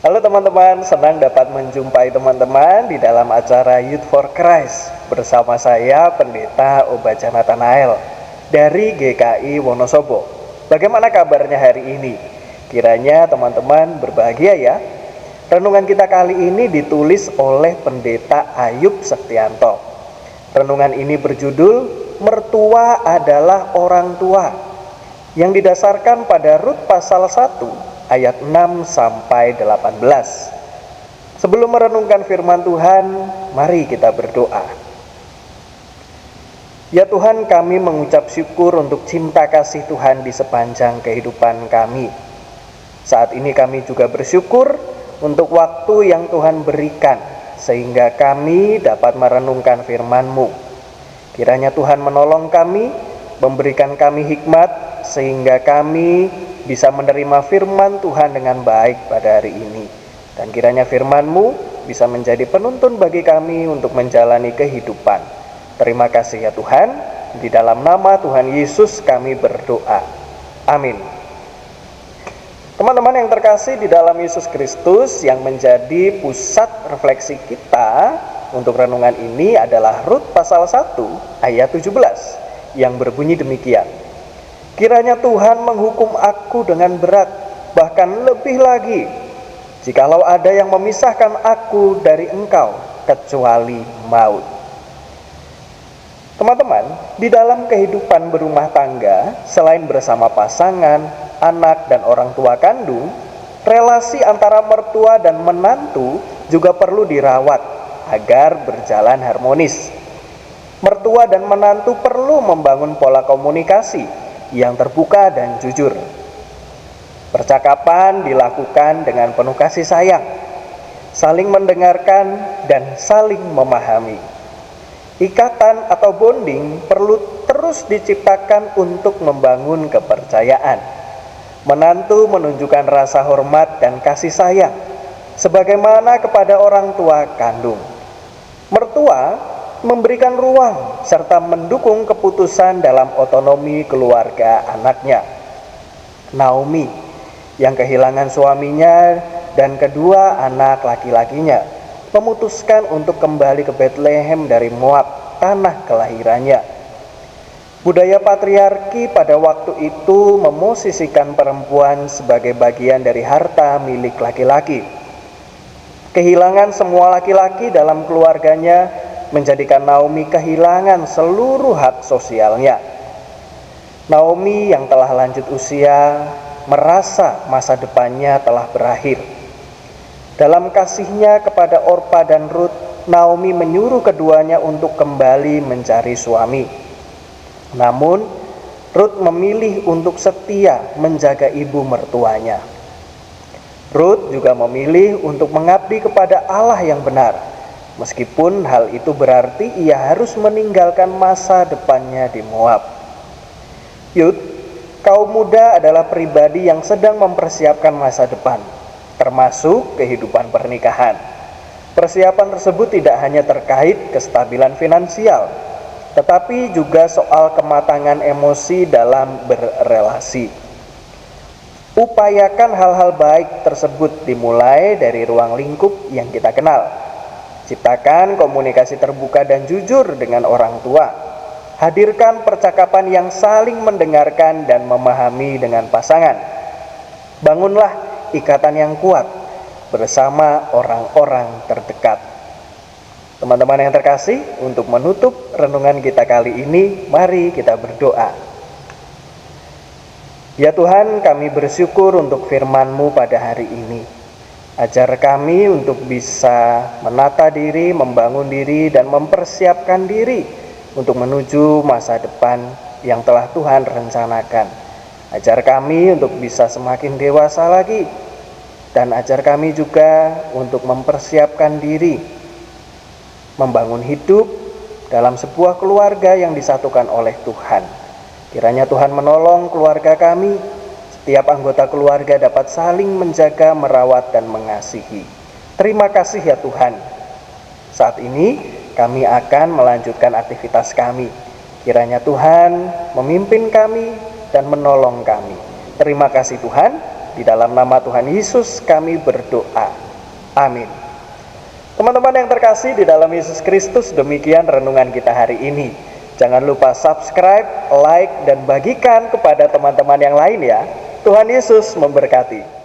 Halo teman-teman, senang dapat menjumpai teman-teman di dalam acara Youth for Christ bersama saya Pendeta Obaja Nathanael dari GKI Wonosobo. Bagaimana kabarnya hari ini? Kiranya teman-teman berbahagia ya. Renungan kita kali ini ditulis oleh Pendeta Ayub Sektianto. Renungan ini berjudul Mertua adalah Orang Tua, yang didasarkan pada Rut pasal 1 ayat 6 sampai 18. Sebelum merenungkan firman Tuhan, mari kita berdoa. Ya Tuhan, kami mengucap syukur untuk cinta kasih Tuhan di sepanjang kehidupan kami. Saat ini kami juga bersyukur untuk waktu yang Tuhan berikan, sehingga kami dapat merenungkan firman-Mu. Kiranya Tuhan menolong kami, memberikan kami hikmat, sehingga kami bisa menerima firman Tuhan dengan baik pada hari ini. Dan kiranya firman-Mu bisa menjadi penuntun bagi kami untuk menjalani kehidupan. Terima kasih ya Tuhan, di dalam nama Tuhan Yesus kami berdoa. Amin. Teman-teman yang terkasih di dalam Yesus Kristus, yang menjadi pusat refleksi kita untuk renungan ini adalah Rut pasal 1 ayat 17 yang berbunyi demikian. Kiranya Tuhan menghukum aku dengan berat, bahkan lebih lagi, jikalau ada yang memisahkan aku dari Engkau, kecuali maut. Teman-teman, di dalam kehidupan berumah tangga, selain bersama pasangan, anak, dan orang tua kandung, relasi antara mertua dan menantu juga perlu dirawat agar berjalan harmonis. Mertua dan menantu perlu membangun pola komunikasi yang terbuka dan jujur. Percakapan dilakukan dengan penuh kasih sayang, saling mendengarkan dan saling memahami. Ikatan atau bonding perlu terus diciptakan untuk membangun kepercayaan. Menantu menunjukkan rasa hormat dan kasih sayang sebagaimana kepada orang tua kandung. Mertua memberikan ruang serta mendukung keputusan dalam otonomi keluarga anaknya. Naomi yang kehilangan suaminya dan kedua anak laki-lakinya memutuskan untuk kembali ke Bethlehem dari Moab, tanah kelahirannya. Budaya patriarki pada waktu itu memosisikan perempuan sebagai bagian dari harta milik laki-laki. Kehilangan semua laki-laki dalam keluarganya menjadikan Naomi kehilangan seluruh hak sosialnya. Naomi yang telah lanjut usia merasa masa depannya telah berakhir. Dalam kasihnya kepada Orpa dan Rut, Naomi menyuruh keduanya untuk kembali mencari suami. Namun, Rut memilih untuk setia menjaga ibu mertuanya. Rut juga memilih untuk mengabdi kepada Allah yang benar, meskipun hal itu berarti ia harus meninggalkan masa depannya di Moab. Youth, kaum muda adalah pribadi yang sedang mempersiapkan masa depan, termasuk kehidupan pernikahan. Persiapan tersebut tidak hanya terkait kestabilan finansial, tetapi juga soal kematangan emosi dalam berrelasi. Upayakan hal-hal baik tersebut dimulai dari ruang lingkup yang kita kenal. Ciptakan komunikasi terbuka dan jujur dengan orang tua. Hadirkan percakapan yang saling mendengarkan dan memahami dengan pasangan. Bangunlah ikatan yang kuat bersama orang-orang terdekat. Teman-teman yang terkasih, untuk menutup renungan kita kali ini, mari kita berdoa. Ya Tuhan, kami bersyukur untuk firman-Mu pada hari ini. Ajar kami untuk bisa menata diri, membangun diri, dan mempersiapkan diri untuk menuju masa depan yang telah Tuhan rencanakan. Ajar kami untuk bisa semakin dewasa lagi, dan ajar kami juga untuk mempersiapkan diri, membangun hidup dalam sebuah keluarga yang disatukan oleh Tuhan. Kiranya Tuhan menolong keluarga kami. Setiap anggota keluarga dapat saling menjaga, merawat, dan mengasihi. Terima kasih ya Tuhan. Saat ini kami akan melanjutkan aktivitas kami. Kiranya Tuhan memimpin kami dan menolong kami. Terima kasih Tuhan. Di dalam nama Tuhan Yesus kami berdoa. Amin. Teman-teman yang terkasih di dalam Yesus Kristus, demikian renungan kita hari ini. Jangan lupa subscribe, like, dan bagikan kepada teman-teman yang lain ya. Tuhan Yesus memberkati.